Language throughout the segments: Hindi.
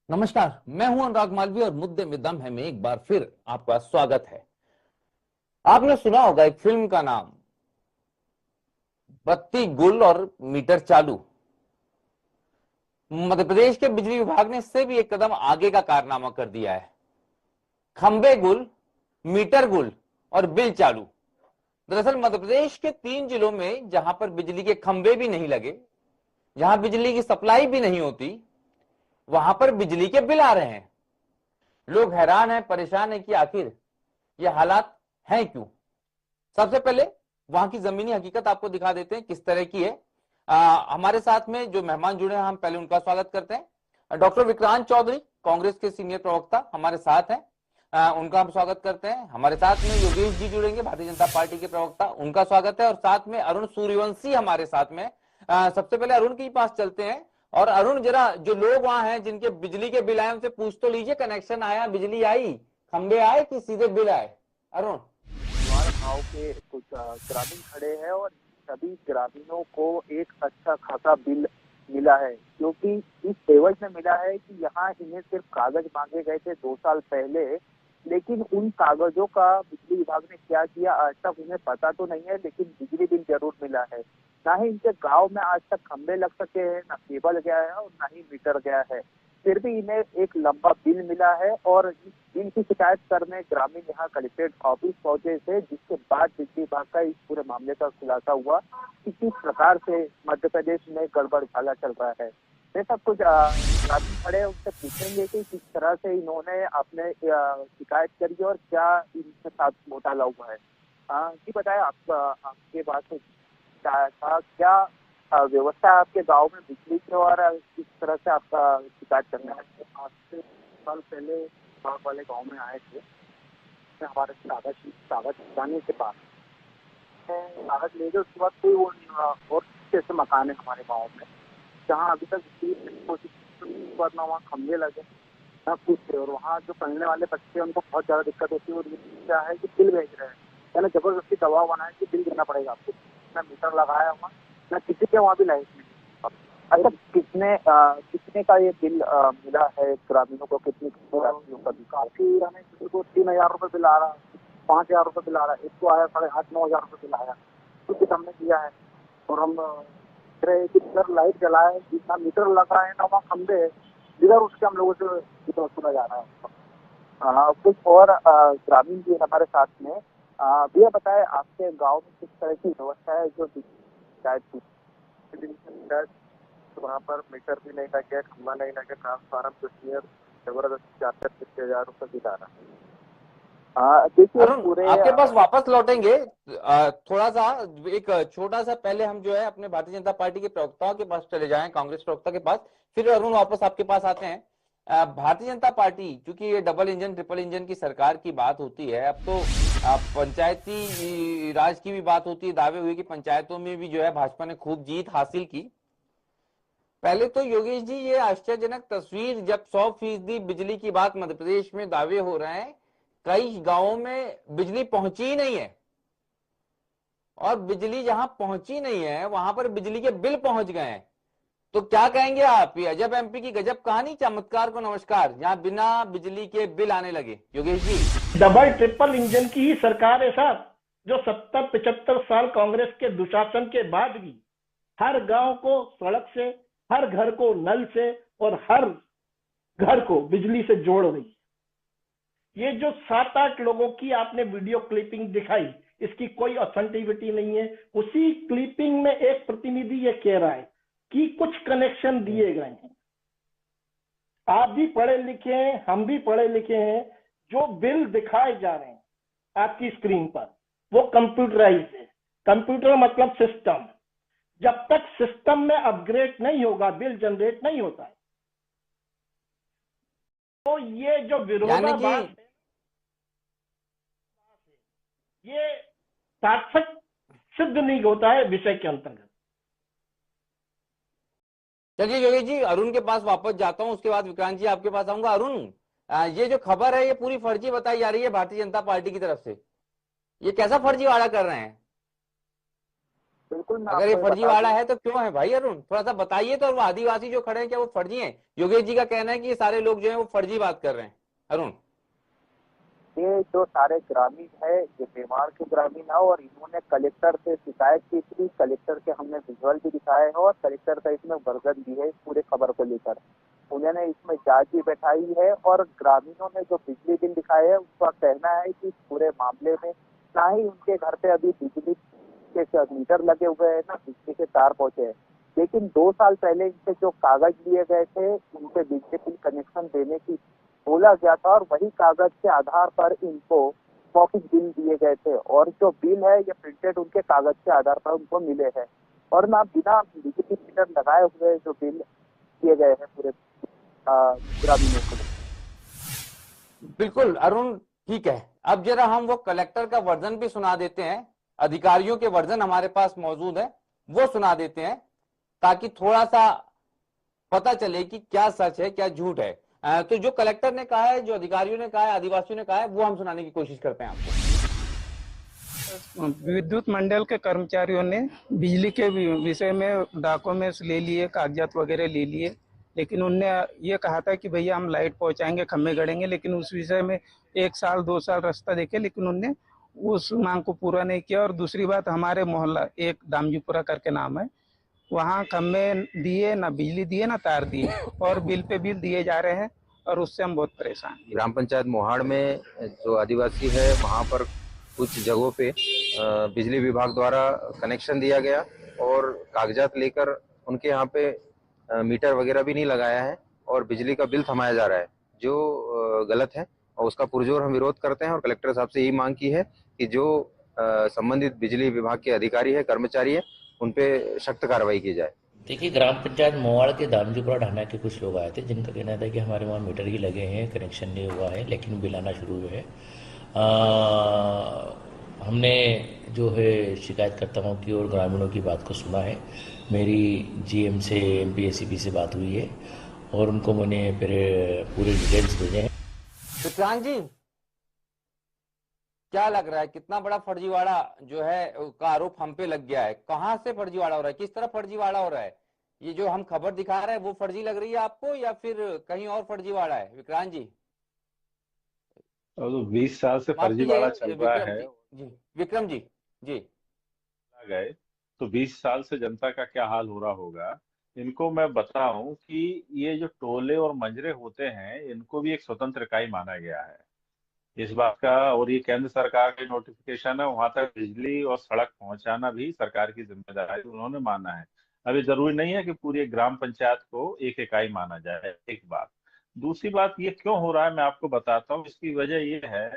नमस्कार, मैं हूं अनुराग मालवीय और मुद्दे में दम है में एक बार फिर आपका स्वागत है। आपने सुना होगा एक फिल्म का नाम बत्ती गुल और मीटर चालू। मध्य प्रदेश के बिजली विभाग ने इससे भी एक कदम आगे का कारनामा कर दिया है। खंबे गुल, मीटर गुल और बिल चालू। दरअसल मध्य प्रदेश के 3 जिलों में जहां पर बिजली के खंबे भी नहीं लगे, जहां बिजली की सप्लाई भी नहीं होती, वहां पर बिजली के बिल आ रहे हैं। लोग हैरान हैं, परेशान हैं कि आखिर ये हालात हैं क्यों। सबसे पहले वहां की जमीनी हकीकत आपको दिखा देते हैं किस तरह की है। हमारे साथ में जो मेहमान जुड़े हैं, हम पहले उनका स्वागत करते हैं। डॉक्टर विक्रांत चौधरी, कांग्रेस के सीनियर प्रवक्ता हमारे साथ हैं, उनका हम स्वागत करते हैं। हमारे साथ में योगेश जी जुड़ेंगे, भारतीय जनता पार्टी के प्रवक्ता, उनका स्वागत है। और साथ में अरुण सूर्यवंशी हमारे साथ में। सबसे पहले अरुण के पास चलते हैं। और अरुण, जरा जो लोग वहां हैं जिनके बिजली के बिल आए उनसे पूछ तो लीजिए, कनेक्शन आया, बिजली आई, खंबे आए कि सीधे बिल आए? अरुण। हमारे गांव के कुछ ग्रामीण खड़े हैं और सभी ग्रामीणों को एक अच्छा खासा बिल मिला है, क्योंकि इस एवज में मिला है कि यहाँ इन्हें सिर्फ कागज मांगे गए थे 2 साल पहले, लेकिन उन कागजों का बिजली विभाग ने क्या किया आज तक उन्हें पता तो नहीं है, लेकिन बिजली बिल जरूर मिला है। ना ही इनके गांव में आज तक खंभे लग सके हैं, ना केबल गया है और ना ही मीटर गया है, फिर भी इन्हें एक लंबा बिल मिला है। और इस बिल की शिकायत करने ग्रामीण यहाँ कलेक्ट्रेट ऑफिस पहुंचे थे, जिसके बाद बिजली विभाग का इस पूरे मामले का खुलासा हुआ कि किस प्रकार से मध्य प्रदेश में गड़बड़ घाला चल रहा है। ये सब कुछ ग्रामीण खड़े हैं, उनसे पूछेंगे कि किस तरह से इन्होंने अपने शिकायत करी और क्या इनके साथ घोटाला हुआ है। जी बताए, आपके पास क्या था, क्या व्यवस्था है आपके गांव में बिजली की, और किस तरह से आपका शिकायत करना है? आज से साल पहले गाँव वाले गांव में आए थे, हमारे कागज जाने के बाद कागज ले गए। उसके बाद कोई और ऐसे मकान है हमारे गाँव में जहाँ अभी तक कोशिश ना वहाँ खंभे लगे ना कुछ थे, और वहाँ जो पढ़ने वाले बच्चे हैं उनको बहुत ज्यादा दिक्कत होती है। और ये क्या है कि बिल भेज रहे हैं, यानी जबरदस्ती दबाव बनाए कि बिल देना पड़ेगा आपको। ना मीटर लगाया हुआ ना किसी के वहाँ भी लाइट नहीं। अच्छा, कितने का ये बिल मिला है ग्रामीणों को? कितने राशियों का बिल? काफी, हमें किसी को 3,000 रुपये बिल आ रहा है, 5,000 रुपये बिल आ रहा है, इसको आया 8,500-9,000 रुपये बिल आया, कुछ हमने दिया है। और हम जिधर लाइट जलाए, जितना मीटर लगा है ना वहाँ खंबे है, जिधर उसके हम लोगों से वसूला जा रहा है। कुछ और ग्रामीण भी हमारे साथ में। भैया बताए, आपके गांव में किस तरह की व्यवस्था है जो शिकायत की? वहाँ पर मीटर भी नहीं लगे, खंभा नहीं लगे, ट्रांसफार्मर कुछ जबरदस्ती 4,000-5,000 रुपये बिल आ रहा है। देखिए अरुण, पूरे आपके पास वापस लौटेंगे। थोड़ा सा एक छोटा सा पहले हम जो है अपने भारतीय जनता पार्टी के प्रवक्ताओं के पास चले जाएं, कांग्रेस प्रवक्ता के पास, फिर अरुण वापस आपके पास आते हैं। भारतीय जनता पार्टी, क्योंकि ये डबल इंजन ट्रिपल इंजन की सरकार की बात होती है, अब तो पंचायती राज की भी बात होती है। दावे हुए कि पंचायतों में भी जो है भाजपा ने खूब जीत हासिल की। पहले तो योगेश जी, ये आश्चर्यजनक तस्वीर, जब 100% बिजली की बात मध्य प्रदेश में दावे हो रहे हैं, कई गांवों में बिजली पहुंची ही नहीं है, और बिजली जहां पहुंची नहीं है वहां पर बिजली के बिल पहुंच गए हैं। तो क्या कहेंगे आप? ये अजब एमपी की गजब कहानी, चमत्कार को नमस्कार, जहां बिना बिजली के बिल आने लगे। Yogesh ji. Double triple engine की ही सरकार है साहब, जो 70-75 साल कांग्रेस के दुशासन के बाद भी हर गांव को सड़क से, हर घर को नल से और हर घर को बिजली से जोड़ रही है। ये जो 7-8 लोगों की आपने वीडियो क्लिपिंग दिखाई, इसकी कोई ऑथेंटिसिटी नहीं है। उसी क्लिपिंग में एक प्रतिनिधि ये कह रहा है कि कुछ कनेक्शन दिए गए हैं। आप भी पढ़े लिखे हैं, हम भी पढ़े लिखे हैं। जो बिल दिखाए जा रहे हैं आपकी स्क्रीन पर, वो कंप्यूटराइज है। कंप्यूटर मतलब सिस्टम। जब तक सिस्टम में अपग्रेड नहीं होगा, बिल जनरेट नहीं होता है। तो ये जो विरोधाभास है, ये सार्थक सिद्ध नहीं होता है विषय के अंतर्गत। चलिए योगेश जी, अरुण के पास वापस जाता हूं, उसके बाद विक्रांत जी आपके पास आऊंगा। अरुण, ये जो खबर है ये पूरी फर्जी बताई जा रही है भारतीय जनता पार्टी की तरफ से, ये कैसा फर्जीवाड़ा कर रहे हैं? बिल्कुल मैं अगर ये आपको ये बता फर्जीवाड़ा दूं। है तो क्यों है भाई अरुण, थोड़ा सा बताइए तो। और वो आदिवासी जो खड़े हैं क्या वो फर्जी हैं? योगेश जी का कहना है कि ये सारे लोग जो है वो फर्जी बात कर रहे हैं। अरुण, ये जो सारे ग्रामीण है ये मेवाड़ के ग्रामीण है, और इन्होंने कलेक्टर से शिकायत की थी। कलेक्टर के हमने विजुअल भी दिखाए हैं, और कलेक्टर का इसमें वर्जन भी है इस पूरे खबर को लेकर। उन्होंने इसमें जांच भी बैठाई है, और ग्रामीणों ने जो बिजली बिल दिखाए है उसका कहना है कि इस पूरे मामले में ना ही उनके घर पे अभी बिजली के मीटर लगे हुए हैं, ना बिजली के तार पहुंचे हैं। लेकिन 2 साल पहले इनसे जो कागज लिए गए थे उनके बिजली बिल कनेक्शन देने की बोला गया था, और वही कागज के आधार पर इनको मौखिक बिल दिए गए थे, और जो बिल है ये प्रिंटेड उनके कागज के आधार पर उनको मिले हैं। और ना बिना बिजली मीटर लगाए हुए जो बिल दिए गए हैं पूरे ग्रामीणों को। बिल्कुल अरुण, ठीक है। अब जरा हम वो कलेक्टर का वर्जन भी सुना देते हैं, अधिकारियों के वर्जन हमारे पास मौजूद है, वो सुना देते हैं ताकि थोड़ा सा पता चले कि क्या सच है क्या झूठ है। तो जो कलेक्टर ने कहा है, जो अधिकारियों ने कहा है, आदिवासियों ने कहा है, वो हम सुनाने की कोशिश करते हैं आपको। विद्युत मंडल के कर्मचारियों ने बिजली के विषय में डॉक्यूमेंट्स ले लिए, कागजात वगैरह ले लिए, लेकिन उनने ये कहा था कि भैया हम लाइट पहुंचाएंगे, खम्भे गड़ेंगे, लेकिन उस विषय में 1 साल 2 साल रास्ता देखे, लेकिन उनने उस मांग को पूरा नहीं किया। और दूसरी बात, हमारे मोहल्ला एक दामजीपुरा करके नाम है, वहाँ खम्भे दिए ना, बिजली दिए ना, तार दिए, और बिल पे बिल दिए जा रहे हैं, और उससे हम बहुत परेशान हैं। ग्राम पंचायत मोहाड़ में जो आदिवासी है वहाँ पर कुछ जगहों पे बिजली विभाग द्वारा कनेक्शन दिया गया, और कागजात लेकर उनके यहाँ पे मीटर वगैरह भी नहीं लगाया है, और बिजली का बिल थमाया जा रहा है, जो गलत है। और उसका पुरजोर हम विरोध करते हैं, और कलेक्टर साहब से यही मांग की है कि जो संबंधित बिजली विभाग के अधिकारी है, कर्मचारी है, उन पे सख्त कार्रवाई की जाए। देखिए, ग्राम पंचायत मोवाड़ के दामजूपुरा ढाना के कुछ लोग आए थे जिनका कहना था कि हमारे वहाँ मीटर ही लगे हैं, कनेक्शन नहीं हुआ है, लेकिन बिल आना शुरू हुए हैं। हमने जो है शिकायतकर्ताओं की और ग्रामीणों की बात को सुना है। मेरी जीएम से, एमपी, एसीपी से बात हुई है, और उनको मैंने पूरे डिटेल्स भेजे हैं। विक्रांत जी, क्या लग रहा है कितना बड़ा फर्जीवाड़ा जो है का आरोप हम पे लग गया है? कहां से फर्जीवाड़ा हो रहा है, किस तरह फर्जीवाड़ा हो रहा है? ये जो हम खबर दिखा रहे हैं वो फर्जी लग रही है आपको, या फिर कहीं और फर्जीवाड़ा है विक्रांत जी? और तो 20 साल से माफ फर्जीवाड़ा कीजिए चल रहा विक्रम है। जी, विक्रम जी। जी, गए तो 20 साल से जनता का क्या हाल हो रहा होगा। इनको मैं बताऊं कि ये जो टोले और मंजरे होते हैं इनको भी एक स्वतंत्र इकाई माना गया है इस बात का, और ये केंद्र सरकार की नोटिफिकेशन है, वहां तक बिजली और सड़क पहुंचाना भी सरकार की जिम्मेदारी उन्होंने माना है। अभी जरूरी नहीं है कि पूरी ग्राम पंचायत को एक इकाई माना जाए। एक बात। दूसरी बात, ये क्यों हो रहा है मैं आपको बताता हूँ। इसकी वजह ये है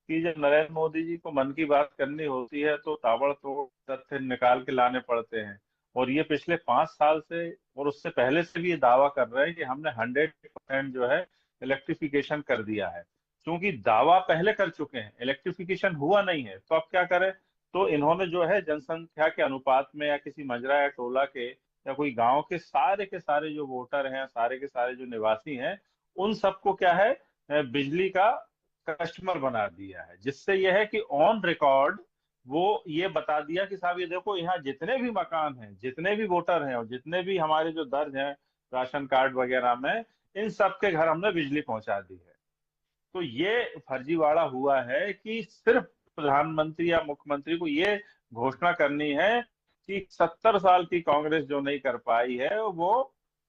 कि जब नरेंद्र मोदी जी को मन की बात करनी होती है तो ताबड़तोड़ तथ्य निकाल के लाने पड़ते हैं। और ये पिछले 5 साल से और उससे पहले से भी ये दावा कर रहे हैं कि हमने 100% जो है इलेक्ट्रिफिकेशन कर दिया है। क्योंकि दावा पहले कर चुके हैं, इलेक्ट्रिफिकेशन हुआ नहीं है, तो अब क्या करें। तो इन्होंने जो है जनसंख्या के अनुपात में या किसी मजरा या टोला के या कोई गांव के सारे जो वोटर हैं, सारे के सारे जो निवासी हैं, उन सबको क्या है, बिजली का कस्टमर बना दिया है। जिससे यह है कि ऑन रिकॉर्ड वो ये बता दिया कि साहब ये देखो, यहाँ जितने भी मकान हैं, जितने भी वोटर हैं, और जितने भी हमारे जो दर्ज हैं राशन कार्ड वगैरह में, इन सबके घर हमने बिजली पहुंचा दी है। तो ये फर्जीवाड़ा हुआ है कि सिर्फ प्रधानमंत्री या मुख्यमंत्री को ये घोषणा करनी है कि 70 साल की कांग्रेस जो नहीं कर पाई है वो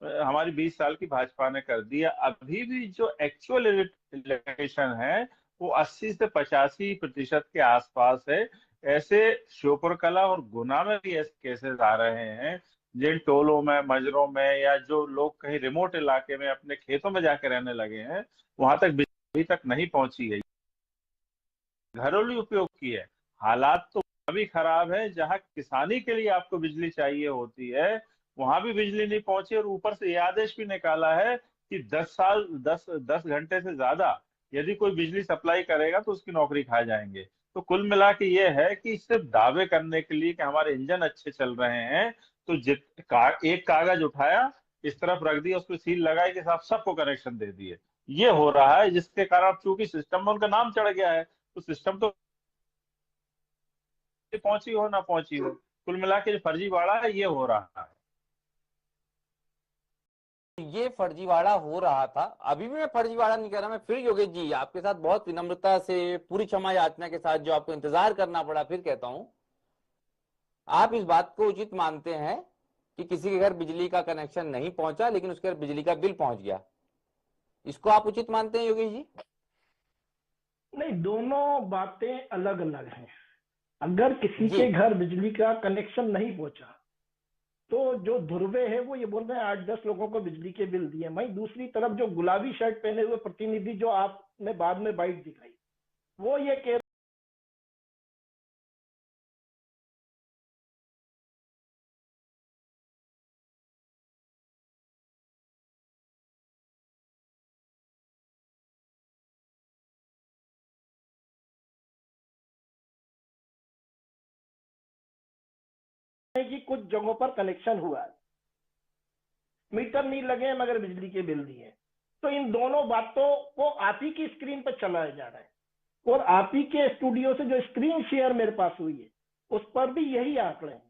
हमारी 20 साल की भाजपा ने कर दिया। अभी भी जो एक्चुअल इलेक्शन है वो 80 से 85% के आसपास है। ऐसे श्योपुर कला और गुना में भी ऐसे केसेस आ रहे हैं जिन टोलों में, मजरों में, या जो लोग कहीं रिमोट इलाके में अपने खेतों में जाके रहने लगे हैं, वहां तक अभी तक नहीं पहुंची है। घरेलू उपयोग की है। हालात तो अभी खराब है, जहां किसानी के लिए आपको बिजली चाहिए होती है वहां भी बिजली नहीं पहुंची, और ऊपर से ये आदेश भी निकाला है कि 10 साल 10 घंटे से ज्यादा यदि कोई बिजली सप्लाई करेगा तो उसकी नौकरी खा जाएंगे। तो कुल मिला के ये है कि सिर्फ दावे करने के लिए कि हमारे इंजन अच्छे चल रहे हैं, तो एक कागज उठाया, इस तरफ रख दिया, उस पर सील लगाई कि साहब सबको कनेक्शन दे दिए। ये हो रहा है, जिसके कारण चूंकि सिस्टम में उनका नाम चढ़ गया है, तो सिस्टम तो पहुंची हो ना पहुंची हो, कुल मिला के जो फर्जीवाड़ा है ये हो रहा है। ये फर्जीवाड़ा हो रहा था, अभी भी मैं फर्जीवाड़ा नहीं कर रहा। मैं फिर योगेश जी आपके साथ बहुत विनम्रता से, पूरी क्षमा याचना के साथ, जो आपको इंतजार करना पड़ा, फिर कहता हूं, आप इस बात को उचित मानते हैं कि किसी के घर बिजली का कनेक्शन नहीं पहुंचा लेकिन उसके घर बिजली का बिल पहुंच गया, इसको आप उचित मानते हैं योगेश जी? नहीं, दोनों बातें अलग अलग हैं। अगर किसी जी के घर बिजली का कनेक्शन नहीं पहुंचा तो जो ध्रुवे है वो ये बोल रहे हैं 8-10 लोगों को बिजली के बिल दिए। वहीं दूसरी तरफ जो गुलाबी शर्ट पहने हुए प्रतिनिधि जो आपने बाद में बाइट दिखाई, वो ये कह रहे हैं कि कुछ जगहों पर कनेक्शन हुआ है, मीटर नहीं लगे मगर बिजली के बिल दिए। तो इन दोनों बातों को आप ही की स्क्रीन पर चलाया जा रहा है, और आप ही के स्टूडियो से जो स्क्रीन शेयर मेरे पास हुई है उस पर भी यही आंकड़े हैं।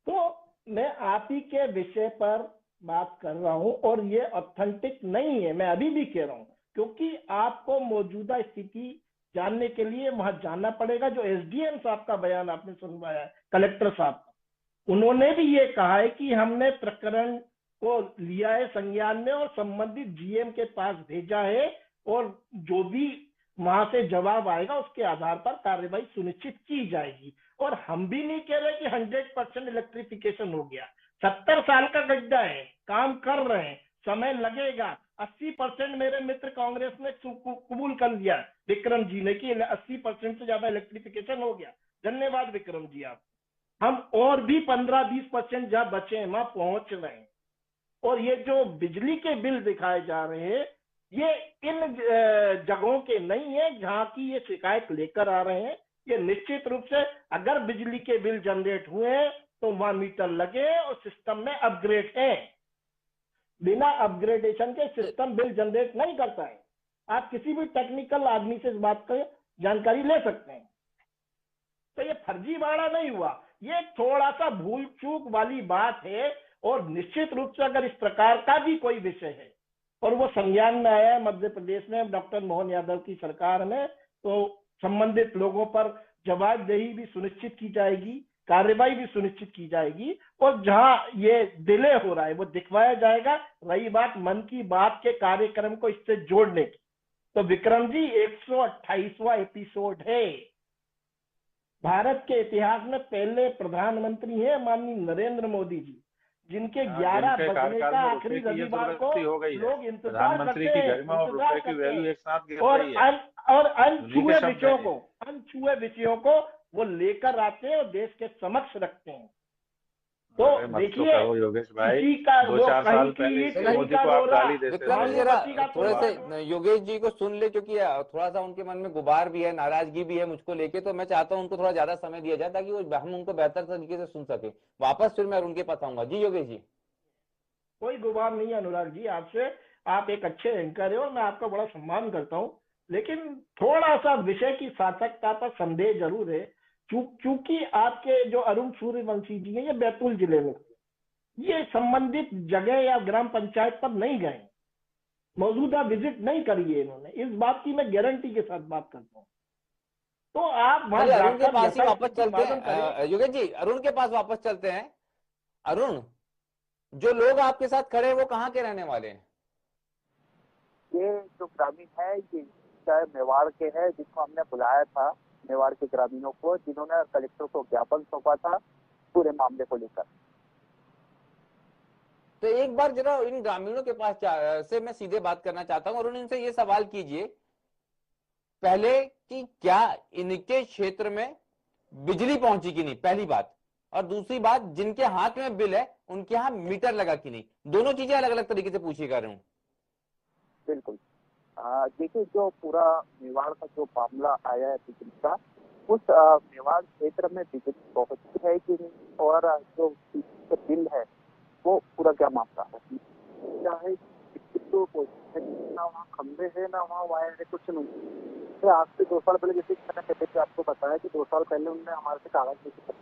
तो मैं आप ही के विषय पर बात कर रहा हूं, और ये ऑथेंटिक नहीं है, मैं अभी भी कह रहा हूं, क्योंकि आपको मौजूदा स्थिति जानने के लिए वहां जाना पड़ेगा। जो एसडीएम साहब का बयान आपने सुनवाया है, कलेक्टर साहब, उन्होंने भी ये कहा है कि हमने प्रकरण को लिया है संज्ञान में और संबंधित जीएम के पास भेजा है, और जो भी वहां से जवाब आएगा उसके आधार पर कार्रवाई सुनिश्चित की जाएगी। और हम भी नहीं कह रहे कि 100% इलेक्ट्रिफिकेशन हो गया। 70 साल का गड्ढा है, काम कर रहे हैं, समय लगेगा। 80% मेरे मित्र कांग्रेस ने कबूल कर लिया विक्रम जी ने कि 80% से ज्यादा इलेक्ट्रिफिकेशन हो गया। धन्यवाद विक्रम जी आप। हम और भी 15-20% जहां बचे हैं वहां पहुंच रहे हैं। और ये जो बिजली के बिल दिखाए जा रहे हैं ये इन जगहों के नहीं है जहां की ये शिकायत लेकर आ रहे हैं। ये निश्चित रूप से अगर बिजली के बिल जनरेट हुए तो वहां मीटर लगे और सिस्टम में अपग्रेड है। बिना अपग्रेडेशन के सिस्टम बिल जनरेट नहीं करता है। आप किसी भी टेक्निकल आदमी से इस बात की जानकारी ले सकते हैं। तो ये फर्जीवाड़ा नहीं हुआ, ये थोड़ा सा भूल चूक वाली बात है। और निश्चित रूप से अगर इस प्रकार का भी कोई विषय है और वो संज्ञान में आया है मध्य प्रदेश में डॉक्टर मोहन यादव की सरकार में, तो संबंधित लोगों पर जवाबदेही भी सुनिश्चित की जाएगी, कार्रवाई भी सुनिश्चित की जाएगी, और जहां ये डिले हो रहा है वो दिखवाया जाएगा। रही बात मन की बात के कार्यक्रम को इससे जोड़ने की, तो विक्रम जी 128वां एपिसोड है। भारत के इतिहास में पहले प्रधानमंत्री है माननीय नरेंद्र मोदी जी, जिनके 11 बजने का आखिरी रविवार को लोग इंतजार करते हैं, और अनछुए विषयों को वो लेकर आते हैं और देश के समक्ष रखते हैं। तो देखिए योगेश भाई, किसी का 2-4 साल पहले मोदी को आप गाली देते विक्रम जी जरा थोड़े से योगेश जी को सुन ले, क्योंकि थोड़ा सा उनके मन में गुबार भी है, नाराजगी भी है मुझको लेके। तो मैं चाहता हूं उनको थोड़ा ज्यादा समय दिया जाए ताकि वो हम उनको बेहतर तरीके से सुन सके। वापस फिर मैं उनके पास आऊंगा। जी योगेश जी। कोई गुबार नहीं है अनुराग जी आपसे, आप एक अच्छे एंकर है और मैं आपका बड़ा सम्मान करता हूँ, लेकिन थोड़ा सा विषय की सार्थकता पर संदेह जरूर है। क्योंकि आपके जो अरुण सूर्यवंशी जी हैं ये बैतूल जिले में, ये संबंधित जगह या ग्राम पंचायत पर नहीं गए, मौजूदा विजिट नहीं करी है इन्होंने। इस बात की मैं गारंटी के साथ बात करता हूँ। तो आप वहां अरुण के पास ही वापस चलते हैं योगेश जी, अरुण के पास वापस चलते हैं। अरुण, जो लोग आपके साथ खड़े हैं वो कहाँ के रहने वाले हैं? ये जो ग्रामीण है ये चाहे मेवाड़ के है, जिसको हमने बुलाया था, मेवाड़ के ग्रामीणों को, जिन्होंने कलेक्टर को ज्ञापन सौंपा था पूरे मामले को लेकर। तो एक बार जरा इन ग्रामीणों के पास से मैं सीधे बात करना चाहता हूँ और उनसे ये सवाल कीजिए पहले कि क्या इनके क्षेत्र में बिजली पहुंची कि नहीं, पहली बात। और दूसरी बात, जिनके हाथ में बिल है उनके यहाँ मीटर लगा कि नहीं। दोनों चीजें अलग अलग तरीके से पूछिएगा। रहा हूँ बिल्कुल। देखिए जो पूरा मेवाड़ का जो मामला आया है बिजली का, उस मेवाड़ क्षेत्र में बिजली पहुंची है कि नहीं, और जो बिल है वो पूरा क्या मामला है, क्या है तो ना वहाँ खंबे है ना वहाँ वायर है, कुछ नहीं। तो आज से 2 साल पहले, जैसे मैंने पहले आपको बताया कि 2 साल पहले उन्होंने हमारे से कागज लेके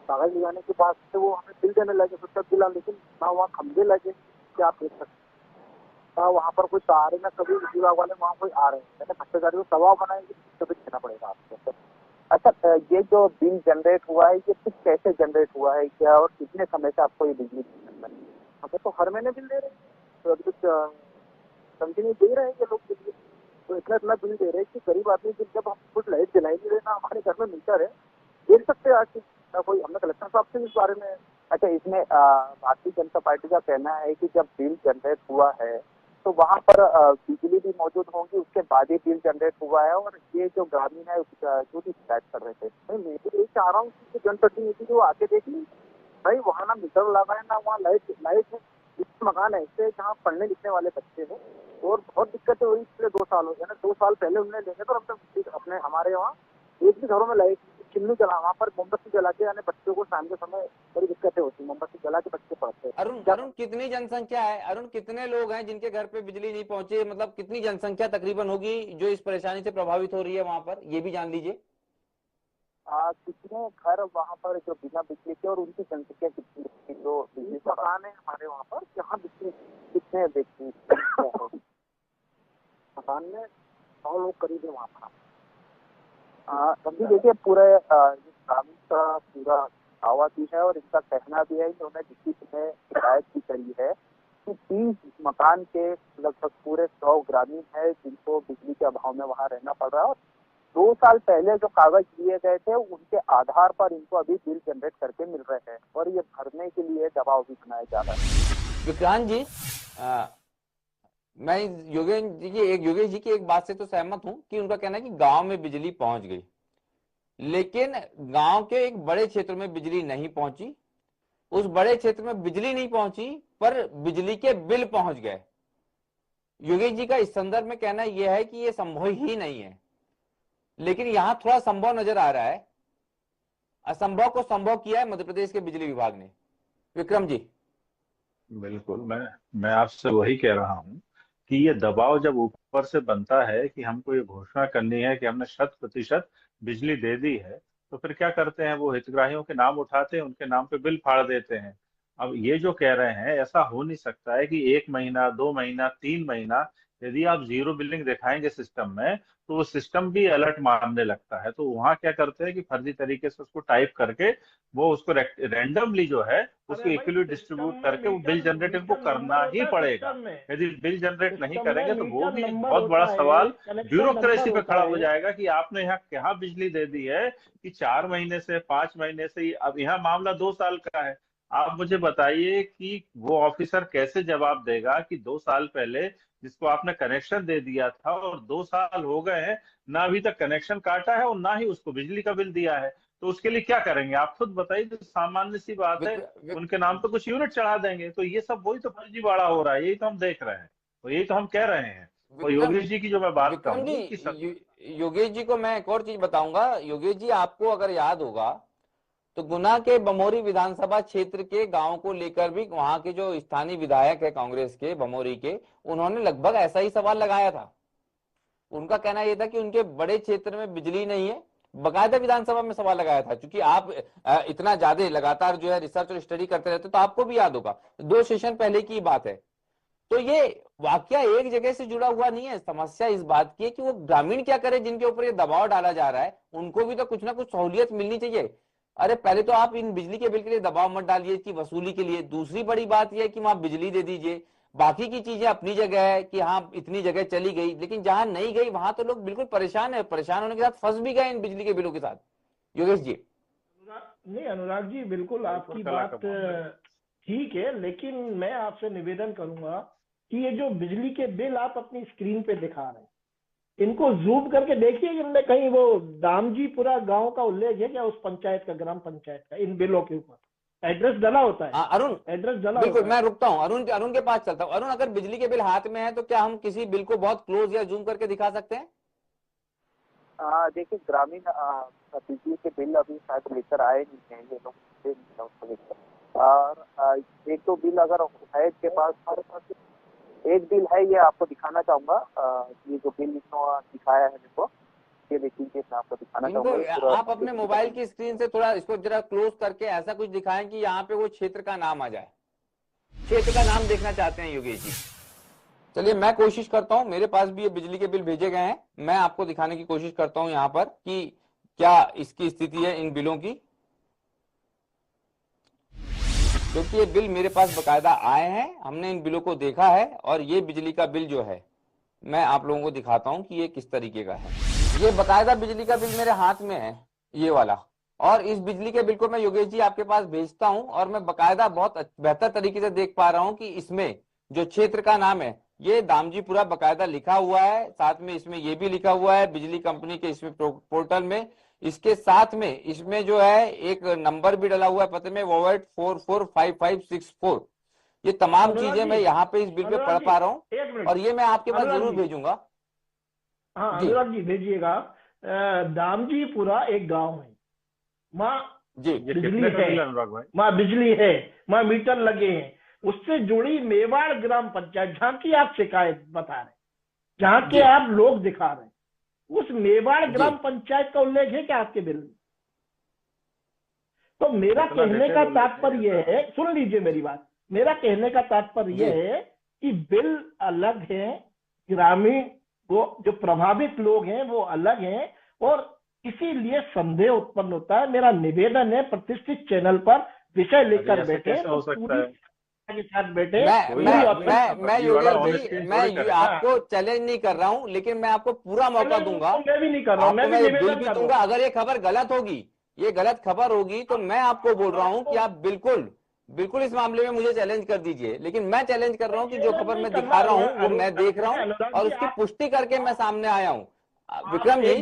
कागज लगाने के बाद से वो हमें बिल देने लगे, तो बिल, लेकिन ना वहाँ खंभे लगे कि आप देख सकते हैं, वहाँ पर कोई आ रहे ना, कभी बिजली विभाग वाले वहाँ कोई आ रहे हैं, मैंने भ्रष्टाचारी को दबाव बनाएंगे तो भी देना पड़ेगा आपको। अच्छा, ये जो बिल जनरेट हुआ है, ये कुछ कैसे जनरेट हुआ है क्या, और कितने समय से आपको ये बिजली मिल रही है? हमें तो हर महीने बिल दे रहे हैं, तो अभी कुछ कंटिन्यू दे रहे हैं ये लोग बिजली, तो इतना इतना बिल दे रहे हैं कि गरीब आदमी की जब हम कुछ लाइट जलाई नहीं रहे ना, हमारे घर में मीटर है, देख सकते हैं आज की कोई, हमने कलेक्टर साहब से इस बारे में। अच्छा, इसमें भारतीय जनता पार्टी का कहना है कि जब बिल जनरेट हुआ है तो वहाँ पर बिजली भी मौजूद होंगी, उसके बाद ही बिल जनरेट हुआ है, और ये जो ग्रामीण है जो भी शिकायत कर रहे थे, मैं तो यही चाह रहा हूँ कि जनप्रतिनिधि जो आके देख ली भाई, वहाँ ना मीटर लगा है ना वहाँ लाइट है। इस मकान ऐसे जहाँ पढ़ने लिखने वाले बच्चे हैं, और बहुत दिक्कतें हुई पिछले 2 साल हो गए ना, 2 साल पहले उन्होंने लेंगे तो हम तक अपने हमारे वहाँ एक भी घरों में लाइट चिमनी जला, वहाँ पर मोमबत्ती जला के यानी बच्चों को शाम के समय बड़ी दिक्कतें होती, मोमबत्ती जला के बच्चे पढ़ते हैं। अरुण कितनी जनसंख्या है, अरुण कितने लोग हैं जिनके घर पे बिजली नहीं पहुंचे, मतलब कितनी जनसंख्या तकरीबन होगी जो इस परेशानी से प्रभावित हो रही है वहां पर, ये भी जान लीजिए। कितने घर वहाँ पर जो बिना बिजली के, और उनकी जनसंख्या कितनी है, जो बिजली मकान है हमारे वहाँ पर, जहाँ बिजली कितने व्यक्ति मकान में 100 लोग करीब है वहाँ पर। अभी देखिए पूरे ग्रामीण का पूरा आवाज़ है, और इनका कहना भी है कि उन्होंने डिप्टी में शिकायत भी करी है कि 30 मकान के लगभग पूरे 100 ग्रामीण है जिनको बिजली के अभाव में वहाँ रहना पड़ रहा है, और 2 साल पहले जो कागज दिए गए थे उनके आधार पर इनको अभी बिल जनरेट करके मिल रहे हैं, और ये भरने के लिए दबाव भी बनाया जा रहा है। विक्रांत जी, मैं योगेश जी की एक बात से तो सहमत हूं कि उनका कहना है कि गांव में बिजली पहुंच गई, लेकिन गांव के एक बड़े क्षेत्र में बिजली नहीं पहुंची। उस बड़े क्षेत्र में बिजली नहीं पहुंची पर बिजली के बिल पहुंच गए। योगेश जी का इस संदर्भ में कहना यह है कि यह संभव ही नहीं है, लेकिन यहां थोड़ा संभव नजर आ रहा है। असंभव को संभव किया है मध्य प्रदेश के बिजली विभाग ने। विक्रम जी। बिल्कुल, मैं आपसे वही कह रहा हूँ कि ये दबाव जब ऊपर से बनता है कि हमको ये घोषणा करनी है कि हमने 100% बिजली दे दी है, तो फिर क्या करते हैं, वो हितग्राहियों के नाम उठाते हैं, उनके नाम पे बिल फाड़ देते हैं। अब ये जो कह रहे हैं, ऐसा हो नहीं सकता है कि 1 महीना, 2 महीना, 3 महीना यदि आप जीरो बिलिंग दिखाएंगे सिस्टम में, तो वो सिस्टम भी अलर्ट मारने लगता है। तो वहां क्या करते हैं कि फर्जी तरीके से उसको टाइप करके वो उसको रैंडमली जो है उसको इक्वली डिस्ट्रीब्यूट करके वो बिल जनरेट इनको करना ही पड़ेगा। यदि बिल जनरेट नहीं करेंगे तो वो भी एक बहुत बड़ा सवाल ब्यूरोक्रेसी पे खड़ा हो जाएगा कि आपने यहाँ क्या बिजली दे दी है कि 4 महीने से 5 महीने से, अब यहाँ मामला 2 साल का है। आप मुझे बताइए कि वो ऑफिसर कैसे जवाब देगा कि 2 साल पहले जिसको आपने कनेक्शन दे दिया था और 2 साल हो गए हैं, ना अभी तक कनेक्शन काटा है और ना ही उसको बिजली का बिल दिया है, तो उसके लिए क्या करेंगे? आप खुद बताइए। तो सामान्य सी बात है, उनके नाम पे कुछ यूनिट चढ़ा देंगे। तो ये सब वही तो फर्जीवाड़ा हो रहा है, यही तो हम देख रहे हैं, तो यही तो हम कह रहे हैं। और योगेश जी की जो मैं बात विक्रम कहूँ कि जी, योगेश जी को मैं एक और चीज बताऊंगा। योगेश जी, आपको अगर याद होगा तो गुना के बमोरी विधानसभा क्षेत्र के गांव को लेकर भी वहां के जो स्थानीय विधायक है कांग्रेस के बमोरी के, उन्होंने लगभग ऐसा ही सवाल लगाया था। उनका कहना यह था कि उनके बड़े क्षेत्र में बिजली नहीं है। बकायदा विधानसभा में सवाल लगाया था, क्योंकि आप इतना ज्यादा लगातार जो है रिसर्च और स्टडी करते रहते, तो आपको भी याद होगा 2 सेशन पहले की बात है। तो ये वाकया एक जगह से जुड़ा हुआ नहीं है। समस्या इस बात की है कि वो ग्रामीण क्या करे जिनके ऊपर ये दबाव डाला जा रहा है, उनको भी तो कुछ ना कुछ सहूलियत मिलनी चाहिए। अरे पहले तो आप इन बिजली के बिल के लिए दबाव मत डालिए कि वसूली के लिए। दूसरी बड़ी बात यह है कि वहां बिजली दे दीजिए। बाकी की चीजें अपनी जगह है कि हाँ इतनी जगह चली गई, लेकिन जहां नहीं गई वहां तो लोग बिल्कुल परेशान है। परेशान होने के साथ फंस भी गए इन बिजली के बिलों के साथ। योगेश जी। नहीं अनुराग जी, बिल्कुल आपकी बात ठीक है, लेकिन मैं आपसे निवेदन करूंगा कि ये जो बिजली के बिल आप अपनी स्क्रीन पे दिखा रहे हैं, इनको जूम करके देखिए कि इनमें कहीं वो दामजीपुरा गांव का उल्लेख है क्या, उस पंचायत का, ग्राम पंचायत का, इन बिलों के ऊपर एड्रेस डला होता है। अरुण, एड्रेस डला बिल्कुल होता है। मैं रुकता हूँ, अरुण के पास चलता हूँ। अरुण, अगर बिजली के बिल हाथ में है तो क्या हम किसी बिल को बहुत क्लोज या जूम करके दिखा सकते हैं? देखिए, ग्रामीण बिजली के बिल अभी शायद लेकर आए नहीं है ये लोग, और एक दो बिल अगर है इसके पास, हमारे पास एक बिल है, ये आपको दिखाना चाहूंगा। ये जो बिल इसको दिखाया है देखो, ये देखिए मैं आपको दिखाना इनको चाहूंगा। आप अपने मोबाइल की स्क्रीन से थोड़ा इसको जरा क्लोज करके ऐसा कुछ दिखाएं कि यहाँ पे वो क्षेत्र का नाम आ जाए। क्षेत्र का नाम देखना चाहते हैं योगेश जी। चलिए मैं कोशिश करता हूं, मेरे पास भी ये बिजली के बिल भेजे गए हैं, मैं आपको दिखाने की कोशिश करता हूं यहाँ पर कि क्या इसकी स्थिति है इन बिलों की, क्योंकि ये बिल मेरे पास बकायदा आए हैं, हमने इन बिलों को देखा है और ये बिजली का बिल जो है मैं आप लोगों को दिखाता हूं कि ये किस तरीके का है। ये बकायदा बिजली का बिल मेरे हाथ में है, ये वाला, और इस बिजली के बिल को मैं योगेश जी आपके पास भेजता हूं और मैं बकायदा बहुत बेहतर तरीके से देख पा रहा हूं कि इसमें जो क्षेत्र का नाम है ये दामजीपुरा बकायदा लिखा हुआ है, साथ में इसमें ये भी लिखा हुआ है बिजली कंपनी के इसमें पोर्टल में, इसके साथ में इसमें जो है एक नंबर भी डला हुआ है पते में, वोवेट 445564। ये तमाम चीजें मैं यहाँ पे इस बिल पे पढ़ पा रहा हूँ और ये मैं आपके पास जरूर भेजूंगा। हाँ अनुराग जी भेजिएगा। दामजीपुरा एक गांव है, वहाँ जी बिजली है, अनुराग भाई, वहाँ बिजली है, वहाँ मीटर लगे हैं, उससे जुड़ी मेवाड़ ग्राम पंचायत जहाँ की आप शिकायत बता रहे, जहाँ के आप लोग दिखा रहे, उस मेवाड़ ग्राम पंचायत का उल्लेख है क्या आपके बिल में? तो मेरा कहने का तात्पर्य यह है, सुन लीजिए मेरी बात, मेरा कहने का तात्पर्य यह है कि बिल अलग है, ग्रामीण वो जो प्रभावित लोग हैं वो अलग हैं, और इसीलिए संदेह उत्पन्न होता है। मेरा निवेदन है प्रतिष्ठित चैनल पर विषय लेकर बैठे हो सकता है के साथ बैठे। मैं योगेश जी मैं आपको चैलेंज नहीं कर रहा हूं, लेकिन मैं आपको पूरा मौका दूंगा। मैं भी नहीं कर रहा हूं, मैं भी निवेदन कर दूंगा। अगर ये खबर गलत होगी, ये गलत खबर होगी, तो मैं आपको बोल रहा हूं कि आप बिल्कुल इस मामले में मुझे चैलेंज कर दीजिए, लेकिन मैं चैलेंज कर रहा हूं कि जो खबर मैं दिखा रहा हूं वो मैं देख रहा हूं और उसकी पुष्टि करके मैं सामने आया हूं। विक्रम जी,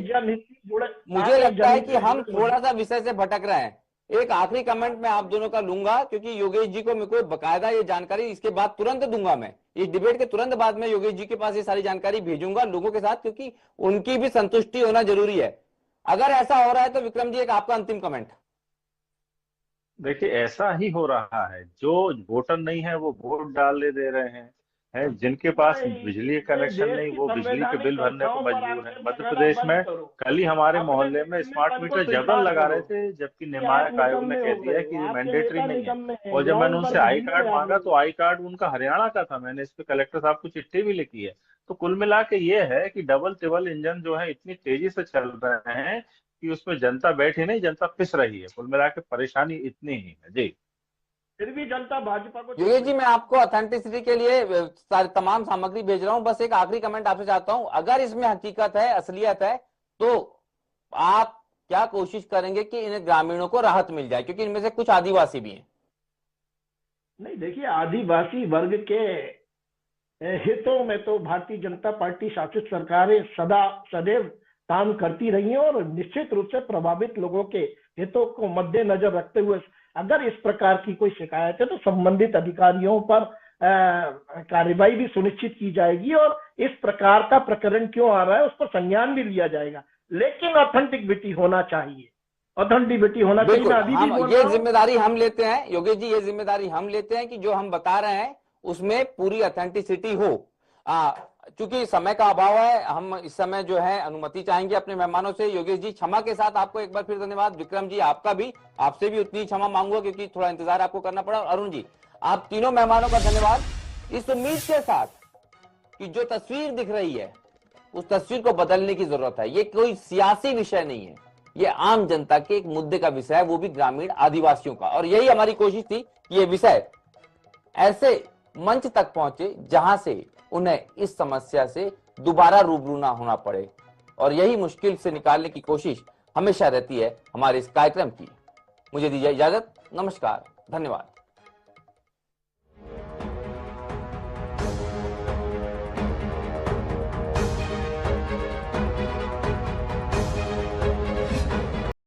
मुझे लगता है कि हम थोड़ा सा विषय से भटक रहे हैं। एक आखिरी कमेंट मैं आप दोनों का लूंगा, क्योंकि योगेश जी को मेरे को बकायदा ये जानकारी इसके बाद तुरंत दूंगा, मैं इस डिबेट के तुरंत बाद में योगेश जी के पास ये सारी जानकारी भेजूंगा लोगों के साथ, क्योंकि उनकी भी संतुष्टि होना जरूरी है। अगर ऐसा हो रहा है तो विक्रम जी एक आपका अंतिम कमेंट। देखिए ऐसा ही हो रहा है, जो वोटर नहीं है वो वोट डालने दे रहे हैं, जिनके पास बिजली कनेक्शन नहीं वो बिजली के बिल भरने को मजबूर है। मध्य प्रदेश में कल ही हमारे मोहल्ले में स्मार्ट मीटर जबरन लगा रहे थे, जबकि नियामक आयोग ने कह दिया कि ये मैंडेटरी नहीं है। और जब मैंने उनसे आई कार्ड मांगा तो आई कार्ड उनका हरियाणा का था, मैंने इस पे कलेक्टर साहब को चिट्ठी भी लिखी है। तो कुल मिला के ये है कि डबल टिबल इंजन जो है इतनी तेजी से चल रहे हैं कि उसमें जनता बैठी नहीं, जनता पिस रही है। कुल मिला के परेशानी इतनी ही है जी। फिर भी जनता भाजपा को। योगेश जी मैं आपको ऑथेंटिसिटी के लिए तमाम सामग्री भेज रहा हूं, बस एक आखिरी कमेंट आपसे चाहता हूं, अगर इसमें हकीकत है, असलियत है, तो आप क्या कोशिश करेंगे कि इन ग्रामीणों को राहत मिल जाए, क्योंकि इनमें से कुछ आदिवासी भी हैं। नहीं देखिए, आदिवासी वर्ग के हितों में तो भारतीय जनता पार्टी शासित सरकारें सदैव काम करती रही हैं, और निश्चित रूप से प्रभावित लोगों के हितों को मद्देनजर रखते हुए अगर इस प्रकार की कोई शिकायत है तो संबंधित अधिकारियों पर कार्रवाई भी सुनिश्चित की जाएगी, और इस प्रकार का प्रकरण क्यों आ रहा है उस पर संज्ञान भी लिया जाएगा। लेकिन ऑथेंटिसिटी होना चाहिए, ऑथेंटिसिटी होना चाहिए। ये जिम्मेदारी हम लेते हैं योगेश जी, ये जिम्मेदारी हम लेते हैं कि जो हम बता रहे हैं उसमें पूरी ऑथेंटिसिटी हो। चूंकि समय का अभाव है, हम इस समय जो है अनुमति चाहेंगे अपने मेहमानों से। योगेश जी क्षमा के साथ आपको एक बार फिर धन्यवाद। विक्रम जी आपका भी, आपसे भी उतनी क्षमा मांगूंगा क्योंकि थोड़ा इंतजार आपको करना पड़ा। अरुण जी आप तीनों मेहमानों का धन्यवाद, इस उम्मीद के साथ कि जो तस्वीर दिख रही है उस तस्वीर को बदलने की जरूरत है। ये कोई सियासी विषय नहीं है, ये आम जनता के एक मुद्दे का विषय है, वो भी ग्रामीण आदिवासियों का। और यही हमारी कोशिश थी कि ये विषय ऐसे मंच तक पहुंचे जहां से उन्हें इस समस्या से दोबारा रूबरू ना होना पड़े, और यही मुश्किल से निकालने की कोशिश हमेशा रहती है हमारे इस कार्यक्रम की। मुझे दीजिए इजाजत, नमस्कार, धन्यवाद।